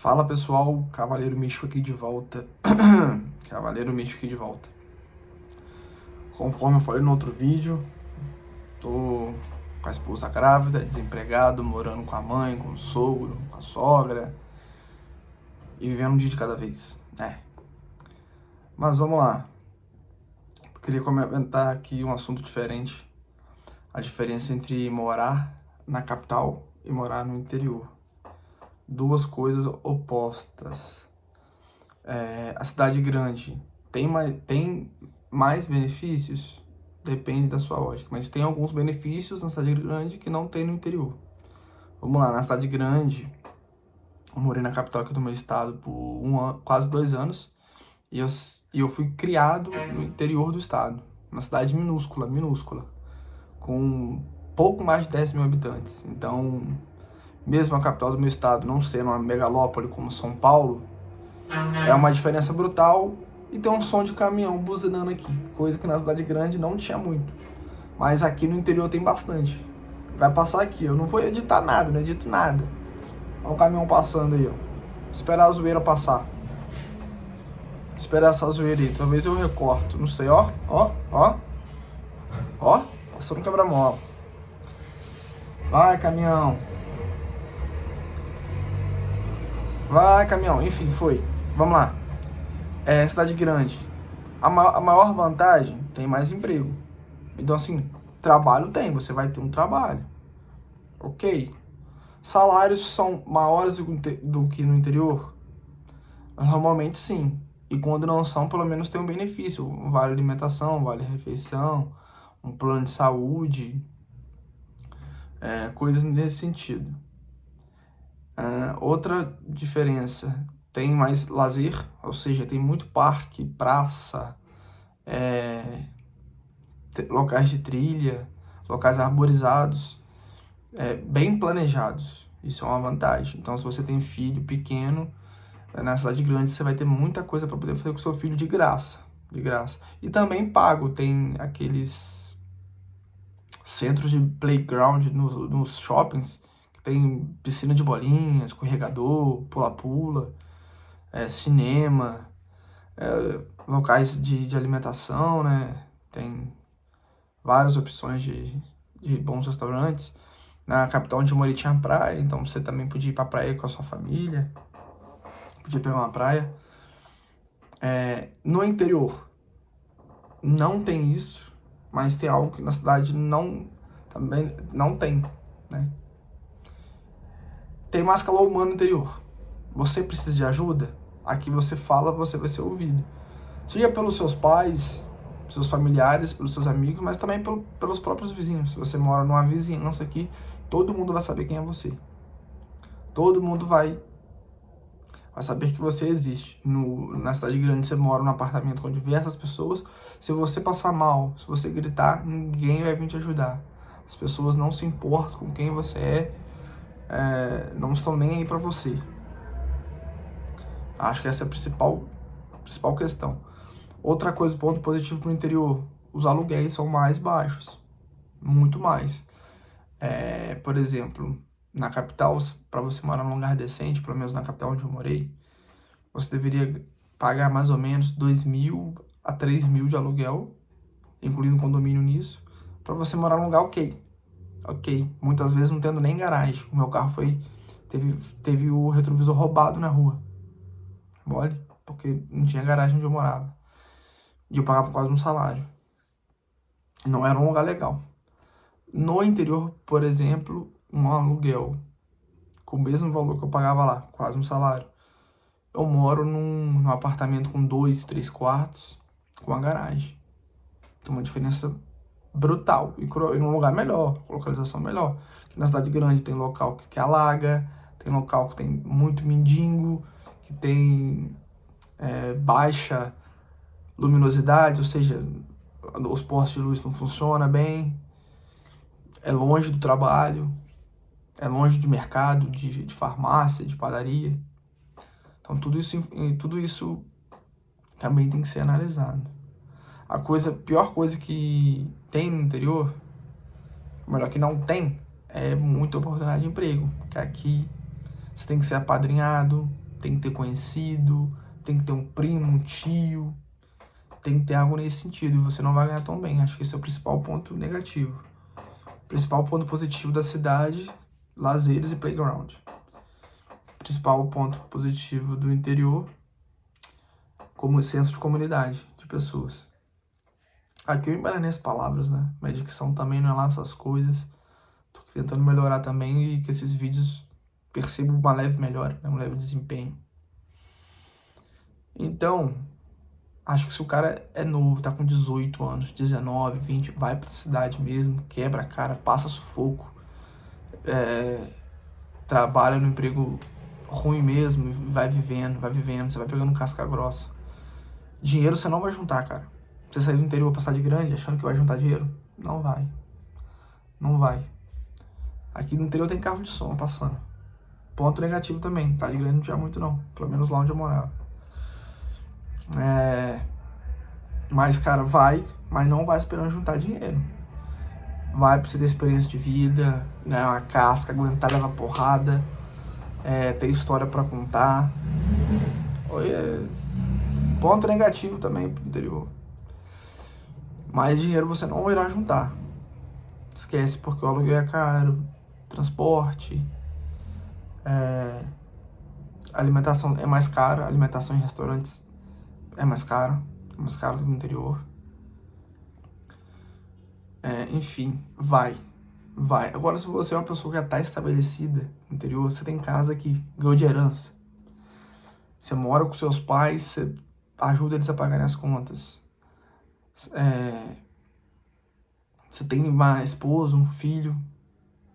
Fala pessoal, Cavaleiro Místico aqui de volta. Cavaleiro Místico aqui de volta. Conforme eu falei no outro vídeo, tô com a esposa grávida, desempregado, morando com a mãe, com o sogro, com a sogra e vivendo um dia de cada vez, né? Mas vamos lá. Eu queria comentar aqui um assunto diferente. A diferença entre morar na capital e morar no interior. Duas coisas opostas. A cidade grande tem mais benefícios? Depende da sua ótica, mas tem alguns benefícios na cidade grande que não tem no interior. Vamos lá, na cidade grande, eu morei na capital aqui do meu estado por quase 2 anos, e eu fui criado no interior do estado, uma cidade minúscula, com pouco mais de 10 mil habitantes. Então, mesmo a capital do meu estado não sendo uma megalópole como São Paulo, é uma diferença brutal e tem um som de caminhão buzinando aqui, coisa que na cidade grande não tinha muito. Mas aqui no interior tem bastante. Vai passar aqui, eu não vou editar nada, não edito nada. Olha o caminhão passando aí, ó. Esperar a zoeira passar. Esperar essa zoeira aí, talvez eu recorto, não sei, ó. Ó, passou no quebra-mola. Vai, caminhão. Vai, caminhão. Enfim, foi. Vamos lá. Cidade grande. A maior vantagem, tem mais emprego. Então, assim, trabalho tem, você vai ter um trabalho. Ok. Salários são maiores do que no interior? Normalmente sim. E quando não são, pelo menos tem um benefício. Um vale alimentação, vale refeição, um plano de saúde, coisas nesse sentido. Outra diferença, tem mais lazer, ou seja, tem muito parque, praça, locais de trilha, locais arborizados, bem planejados. Isso é uma vantagem. Então, se você tem filho pequeno, na cidade grande você vai ter muita coisa para poder fazer com o seu filho de graça. E também pago, tem aqueles centros de playground nos shoppings, que tem piscina de bolinha, escorregador, pula-pula, cinema, locais de alimentação, né? Tem várias opções de bons restaurantes. Na capital onde eu morei tinha praia, então você também podia ir pra praia com a sua família, podia pegar uma praia. No interior não tem isso, mas tem algo que na cidade também não tem, né? Tem mais calor humano no interior. Você precisa de ajuda? Aqui você fala, você vai ser ouvido. Seja pelos seus pais, seus familiares, pelos seus amigos, mas também pelos próprios vizinhos. Se você mora numa vizinhança aqui, todo mundo vai saber quem é você. Todo mundo vai saber que você existe. Na cidade grande você mora num apartamento com diversas pessoas. Se você passar mal, se você gritar, ninguém vai vir te ajudar. As pessoas não se importam com quem você não estão nem aí pra você. Acho que essa é a principal questão. Outra coisa, ponto positivo pro interior, os aluguéis são mais baixos. Muito mais. Por exemplo, na capital, para você morar num lugar decente, pelo menos na capital onde eu morei, você deveria pagar mais ou menos 2.000 a 3.000 de aluguel, incluindo condomínio nisso, para você morar num lugar ok. Muitas vezes não tendo nem garagem. O meu carro teve o retrovisor roubado na rua. Mole, porque não tinha garagem onde eu morava. E eu pagava quase um salário. E não era um lugar legal. No interior, por exemplo, um aluguel com o mesmo valor que eu pagava lá, quase um salário. Eu moro num apartamento com 2, 3 quartos, com uma garagem. Tem uma diferença brutal. E num lugar melhor, com localização melhor. Aqui na cidade grande tem local que alaga, tem local que tem muito mendigo, que tem baixa luminosidade, ou seja, os postes de luz não funcionam bem, é longe do trabalho, é longe de mercado, de farmácia, de padaria. Então tudo isso também tem que ser analisado. Pior coisa que tem no interior, melhor que não tem, é muita oportunidade de emprego. Porque aqui você tem que ser apadrinhado, tem que ter conhecido, tem que ter um primo, um tio, tem que ter algo nesse sentido, e você não vai ganhar tão bem. Acho que esse é o principal ponto negativo. O principal ponto positivo da cidade, lazeres e playground. O principal ponto positivo do interior, como senso de comunidade, de pessoas. Aqui eu embaralhei as palavras, né? Minha dicção também não é lá essas coisas. Tô tentando melhorar também e que esses vídeos percebam uma leve melhora, né? Um leve desempenho. Então, acho que se o cara é novo, tá com 18 anos, 19, 20, vai pra cidade mesmo, quebra a cara, passa sufoco, trabalha no emprego ruim mesmo, vai vivendo, você vai pegando casca grossa. Dinheiro você não vai juntar, cara. Você sair do interior pra cidade grande achando que vai juntar dinheiro, não vai. Não vai. Aqui no interior tem carro de som passando. Ponto negativo também, cidade grande não tinha muito não, pelo menos lá onde eu morava. Mas, cara, vai, mas não vai esperando juntar dinheiro. Vai pra você ter experiência de vida, ganhar uma casca, aguentar levar porrada, ter história pra contar. Ponto negativo também pro interior. Mais dinheiro você não irá juntar. Esquece, porque o aluguel é caro, transporte, alimentação é mais cara, alimentação em restaurantes é mais caro do que no interior. Enfim, vai. Agora, se você é uma pessoa que já está estabelecida no interior, você tem casa que ganhou de herança. Você mora com seus pais, você ajuda eles a pagarem as contas. Você tem uma esposa, um filho.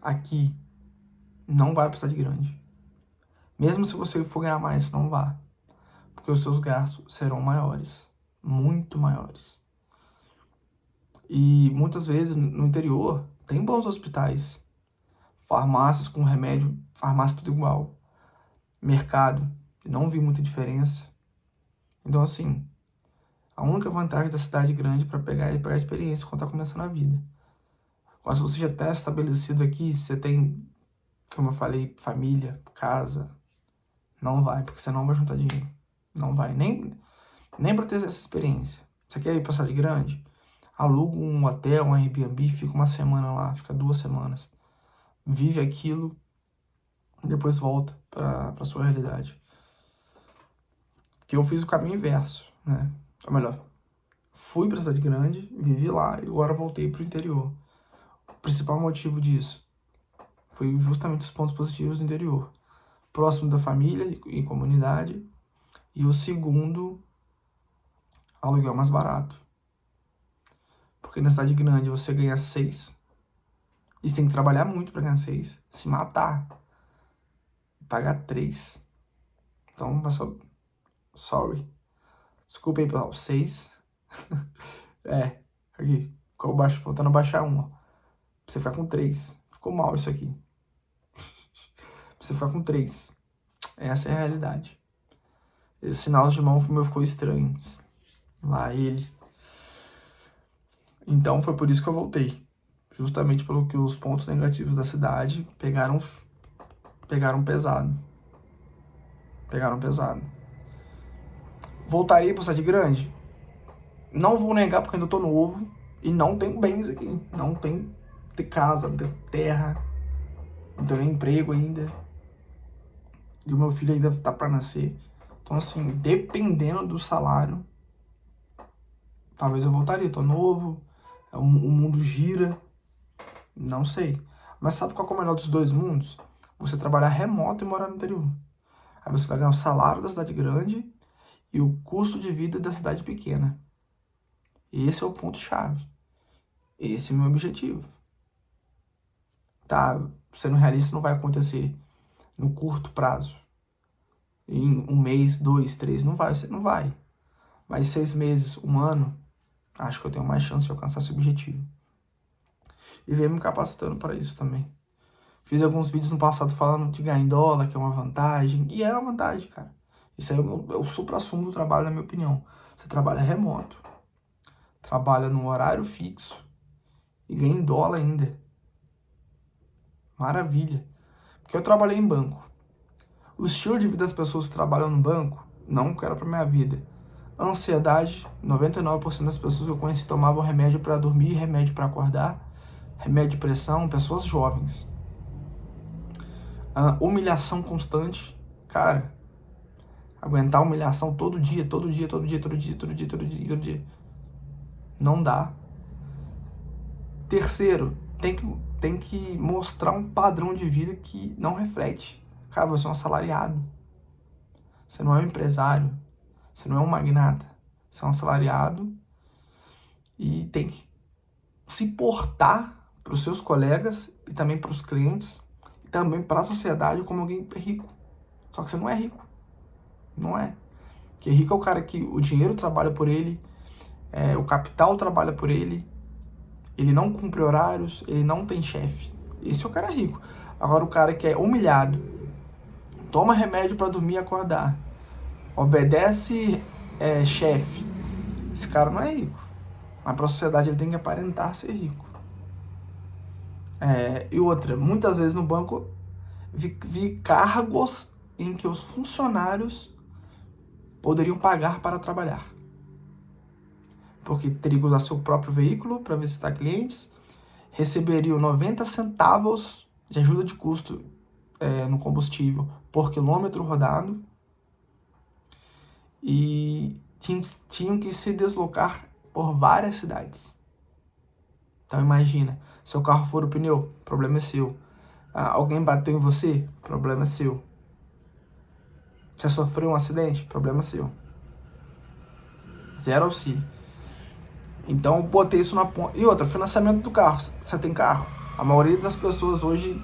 Aqui, não vai precisar de grande. Mesmo se você for ganhar mais, não vá. Porque os seus gastos serão maiores. Muito maiores. E muitas vezes no interior tem bons hospitais. Farmácias com remédio, farmácia tudo igual. Mercado, não vi muita diferença. Então, assim, a única vantagem da cidade grande para pegar é pegar experiência quando tá começando a vida. Mas se você já está estabelecido aqui, você tem, como eu falei, família, casa, não vai, porque você não vai juntar dinheiro. Não vai, nem para ter essa experiência. Você quer ir pra cidade grande? Aluga um hotel, um Airbnb, fica uma semana lá, fica 2 semanas. Vive aquilo e depois volta pra sua realidade. Porque eu fiz o caminho inverso, né? Ou melhor, fui pra cidade grande, vivi lá e agora voltei pro interior. O principal motivo disso foi justamente os pontos positivos do interior. Próximo da família e comunidade. E o segundo, aluguel mais barato. Porque na cidade grande você ganha 6. E você tem que trabalhar muito para ganhar 6. Se matar. Pagar 3. Então, sorry. Desculpa aí, pessoal. 6. Aqui. Ficou baixo, faltando baixar 1, ó. Pra você ficar com 3. Ficou mal isso aqui. Pra você ficar com 3. Essa é a realidade. Esse sinal de mão meu ficou estranho. Lá ele. Então foi por isso que eu voltei. Justamente pelo que os pontos negativos da cidade pegaram pesado. Pegaram pesado. Voltaria pra cidade grande? Não vou negar porque ainda tô novo e não tenho bens aqui. Não tenho casa, não tenho terra, não tenho nem emprego ainda. E o meu filho ainda tá pra nascer. Então, assim, dependendo do salário, talvez eu voltaria. Tô novo, o mundo gira, não sei. Mas sabe qual é o melhor dos dois mundos? Você trabalhar remoto e morar no interior. Aí você vai ganhar o salário da cidade grande e o custo de vida da cidade pequena. Esse é o ponto-chave. Esse é o meu objetivo. Tá, sendo realista, não vai acontecer no curto prazo. Em 1 mês, 2, 3, não vai. Mas 6 meses, 1 ano, acho que eu tenho mais chance de alcançar esse objetivo. E venho me capacitando para isso também. Fiz alguns vídeos no passado falando de ganhar em dólar, que é uma vantagem. E é uma vantagem, cara. Isso aí é o supra-sumo do trabalho, na minha opinião. Você trabalha remoto, trabalha no horário fixo e ganha em dólar ainda. Maravilha. Porque eu trabalhei em banco. O estilo de vida das pessoas que trabalham no banco, não quero pra minha vida. Ansiedade, 99% das pessoas que eu conheci tomavam remédio para dormir, remédio para acordar, remédio de pressão, pessoas jovens. Humilhação constante, cara, aguentar humilhação todo dia, todo dia, todo dia, todo dia, todo dia, todo dia, todo dia, não dá. Terceiro, tem que mostrar um padrão de vida que não reflete. Cara, você é um assalariado, você não é um empresário, você não é um magnata, você é um assalariado e tem que se portar para os seus colegas e também para os clientes e também para a sociedade como alguém rico. Só que você não é rico. Não é. Porque rico é o cara que o dinheiro trabalha por ele, o capital trabalha por ele não cumpre horários, ele não tem chefe. Esse é o cara rico. Agora o cara que é humilhado, toma remédio para dormir e acordar, obedece chefe, esse cara não é rico. Mas para a sociedade ele tem que aparentar ser rico. E outra, muitas vezes no banco vi cargos em que os funcionários poderiam pagar para trabalhar. Porque teriam que usar seu próprio veículo para visitar clientes, receberiam 90 centavos de ajuda de custo no combustível por quilômetro rodado e tinham que se deslocar por várias cidades. Então imagina, seu carro fura o pneu, problema é seu. Alguém bateu em você, problema é seu. Você sofreu um acidente, problema é seu. Zero auxílio. Então eu botei isso na ponta. E outra, financiamento do carro. Você tem carro? A maioria das pessoas hoje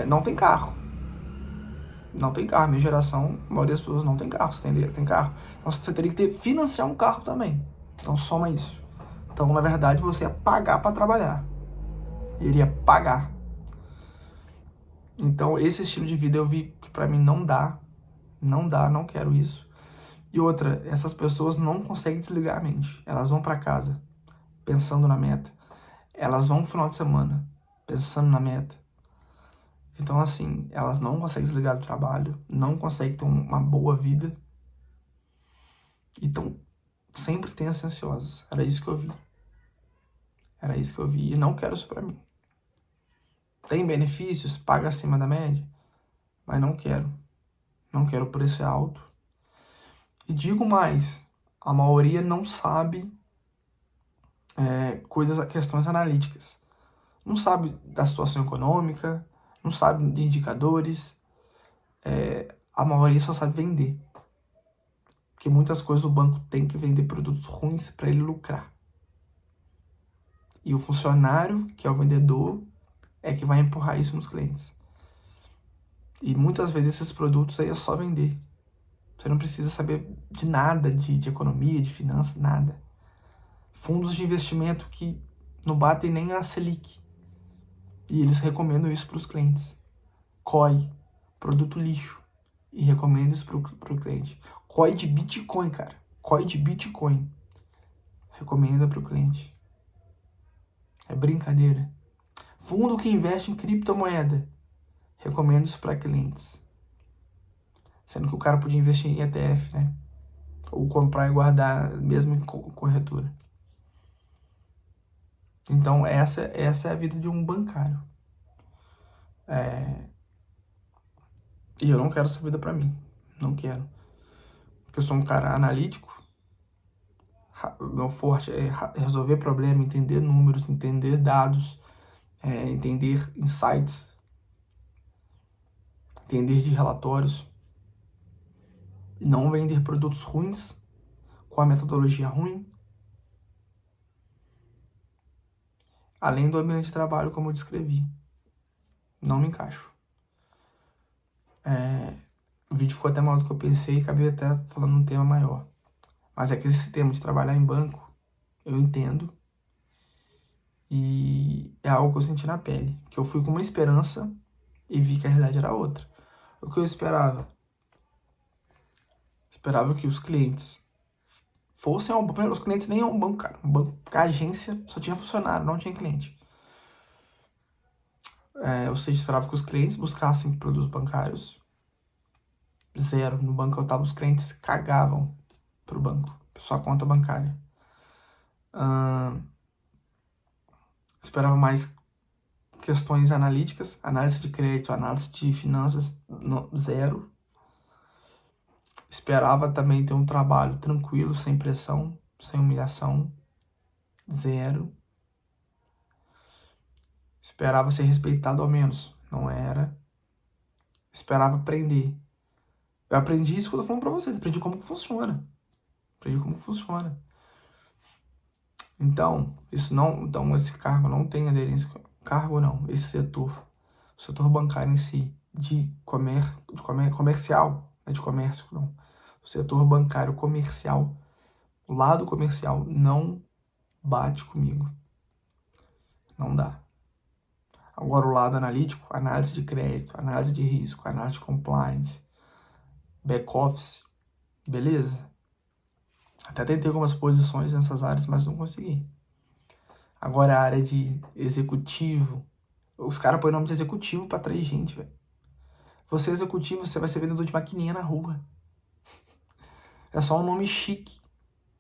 não tem carro. Não tem carro. Minha geração, a maioria das pessoas não tem carro. Você tem carro. Então você teria que financiar um carro também. Então soma isso. Então, na verdade, você ia pagar para trabalhar. Iria pagar. Então, esse estilo de vida eu vi que pra mim não dá. Não dá, não quero isso. E outra, essas pessoas não conseguem desligar a mente. Elas vão para casa pensando na meta. Elas vão no final de semana pensando na meta. Então, assim, elas não conseguem desligar do trabalho, não conseguem ter uma boa vida. Então, sempre tensas ansiosas. Era isso que eu vi. Era isso que eu vi. E não quero isso pra mim. Tem benefícios, paga acima da média, mas não quero. Não quero, o preço é alto. E digo mais, a maioria não sabe questões analíticas. Não sabe da situação econômica, não sabe de indicadores. A maioria só sabe vender. Porque muitas coisas o banco tem que vender produtos ruins para ele lucrar. E o funcionário, que é o vendedor, é que vai empurrar isso nos clientes. E muitas vezes esses produtos aí é só vender. Você não precisa saber de nada de economia, de finanças, nada. Fundos de investimento que não batem nem a Selic. E eles recomendam isso para os clientes. COI, produto lixo. E recomendo isso para o cliente. COI de Bitcoin, cara. COI de Bitcoin. Recomenda para o cliente. É brincadeira. Fundo que investe em criptomoeda. Recomendo isso para clientes. Sendo que o cara podia investir em ETF, né? Ou comprar e guardar, mesmo em corretora. Então, essa é a vida de um bancário. E eu não quero essa vida pra mim. Não quero. Porque eu sou um cara analítico. O meu forte é resolver problema, entender números, entender dados, entender insights, entender de relatórios. Não vender produtos ruins, com a metodologia ruim. Além do ambiente de trabalho, como eu descrevi. Não me encaixo. O vídeo ficou até maior do que eu pensei e acabei até falando um tema maior. Mas é que esse tema de trabalhar em banco, eu entendo. E é algo que eu senti na pele. Que eu fui com uma esperança e vi que a realidade era outra. O que eu esperava? Esperava que os clientes fossem ao banco. Os clientes nem ao banco, cara. Um banco, a agência só tinha funcionário, não tinha cliente. Ou seja, esperava que os clientes buscassem produtos bancários Zero. No banco eu tava, os clientes cagavam pro banco, pra sua conta bancária. Esperava mais questões analíticas, análise de crédito, análise de finanças, zero. Esperava também ter um trabalho tranquilo, sem pressão, sem humilhação, zero. Esperava ser respeitado ao menos, não era. Esperava aprender. Eu aprendi isso que eu tô falando pra vocês, aprendi como que funciona. Aprendi como que funciona. Então, esse cargo não tem aderência, cargo não, esse setor, o setor bancário em si, comercial, não é de comércio, não. O setor bancário comercial, o lado comercial não bate comigo. Não dá. Agora o lado analítico, análise de crédito, análise de risco, análise de compliance, back office, beleza? Até tentei algumas posições nessas áreas, mas não consegui. Agora a área de executivo, os caras põem nome de executivo pra atrair gente, velho. Você é executivo, você vai ser vendedor de maquininha na rua. É só um nome chique.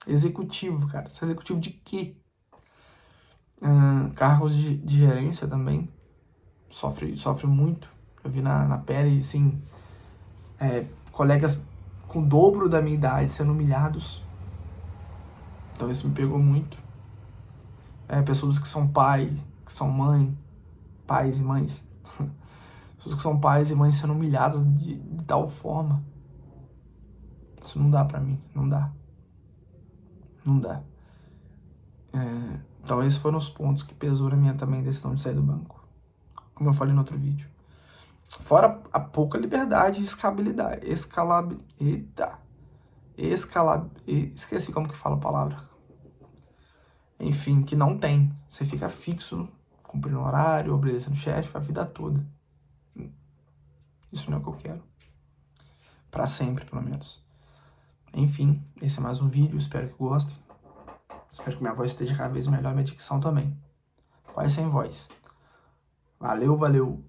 Executivo, cara. Você é executivo de quê? Cargos de gerência também. Sofre muito. Eu vi na pele, assim, colegas com o dobro da minha idade sendo humilhados. Então isso me pegou muito. Pessoas que são pai, que são mãe, pais e mães. Pessoas que são pais e mães sendo humilhadas de tal forma. Isso não dá pra mim, não dá. Não dá. Então esses foram os pontos que pesou na minha também decisão de sair do banco. Como eu falei no outro vídeo. Fora a pouca liberdade e esqueci como que fala a palavra. Enfim, que não tem. Você fica fixo, cumprindo horário, obedecendo o chefe a vida toda. Isso não é o que eu quero. Pra sempre, pelo menos. Enfim, esse é mais um vídeo, espero que gostem. Espero que minha voz esteja cada vez melhor, minha dicção também. Quase sem voz. Valeu, valeu.